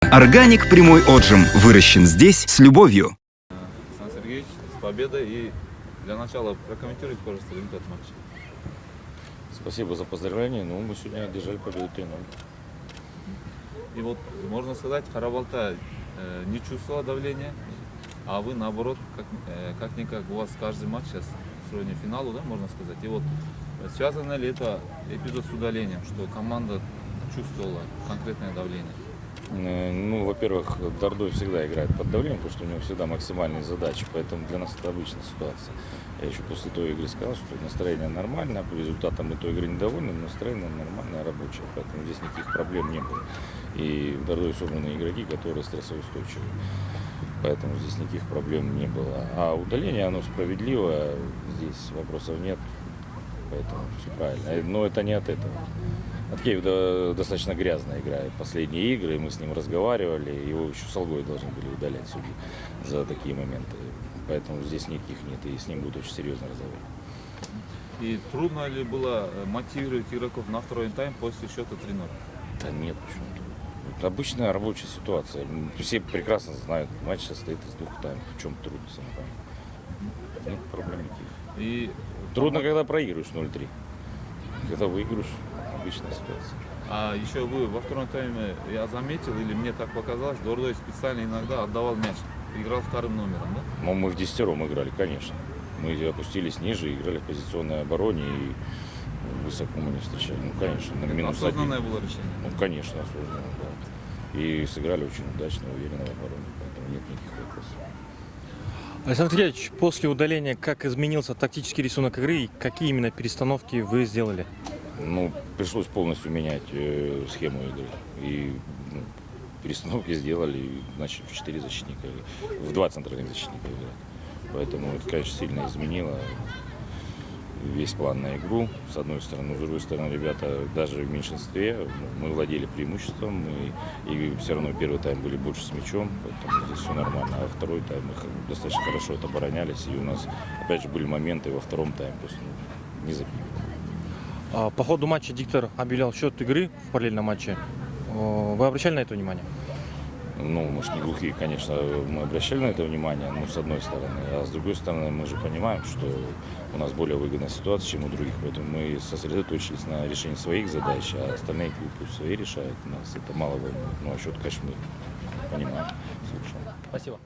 Органик прямой отжим. Выращен здесь с любовью. Александр Сергеевич, с победой. И для начала прокомментируйте, пожалуйста, результат матча. Спасибо за поздравления. Ну, мы сегодня одержали победу 3-0. И вот, можно сказать, Харабалта не чувствовала давления, а вы, наоборот, как-никак у вас каждый матч сейчас в сродни финалу, да, можно сказать. И вот связано ли это эпизод с удалением, что команда чувствовала конкретное давление? Ну, во-первых, Дордой всегда играет под давлением, потому что у него всегда максимальные задачи, поэтому для нас это обычная ситуация. Я еще после той игры сказал, что настроение нормальное, по результатам мы той игры недовольны, но настроение нормальное, рабочее, поэтому здесь никаких проблем не было. И в Дордой собраны игроки, которые стрессоустойчивы, поэтому здесь никаких проблем не было. А удаление, оно справедливое, здесь вопросов нет, поэтому все правильно. Но это не от этого. Аткеев достаточно грязно играет последние игры, мы с ним разговаривали, его еще с Алгой должны были удалять судьи за такие моменты, поэтому здесь никаких нет, и с ним будет очень серьезно разговаривать. И трудно ли было мотивировать игроков на второй тайм после счета 3-0? Да нет, почему-то. Это обычная рабочая ситуация. Все прекрасно знают, матч состоит из 2 таймов. В чем трудность? Нет проблем никаких. И трудно, когда проигрываешь 0-3. Когда выигрываешь, обычная ситуация. А еще вы во втором тайме, я заметил, или мне так показалось, Дордой специально иногда отдавал мяч, играл вторым номером, да? Но мы в 10-ром играли, конечно. Мы опустились ниже, играли в позиционной обороне и высоко мы не встречали. Ну, конечно, на минус осознанное 1. было решение? Ну, конечно, осознанно, да. И сыграли очень удачно, уверенно в обороне, поэтому нет никаких вопросов. Александр Сергеевич, после удаления как изменился тактический рисунок игры и какие именно перестановки вы сделали? Ну, пришлось полностью менять схему игры. И перестановки сделали, и начали в 4 защитника, в 2 центральных защитника играть. Поэтому это, конечно, сильно изменило весь план на игру, с одной стороны. С другой стороны, ребята даже в меньшинстве, мы владели преимуществом, и все равно первый тайм были больше с мячом, поэтому здесь все нормально. А второй тайм мы достаточно хорошо оборонялись, и у нас, опять же, были моменты во втором тайме, просто не забили. По ходу матча диктор объявлял счет игры в параллельном матче. Вы обращали на это внимание? Ну, мы же не глухие, конечно, мы обращали на это внимание, но с одной стороны. А с другой стороны, мы же понимаем, что у нас более выгодная ситуация, чем у других. Поэтому мы сосредоточились на решении своих задач, а остальные клубы пусть свои решают. Нас это мало волнует. Ну, а счет, конечно, мы понимаем, слушаем. Спасибо.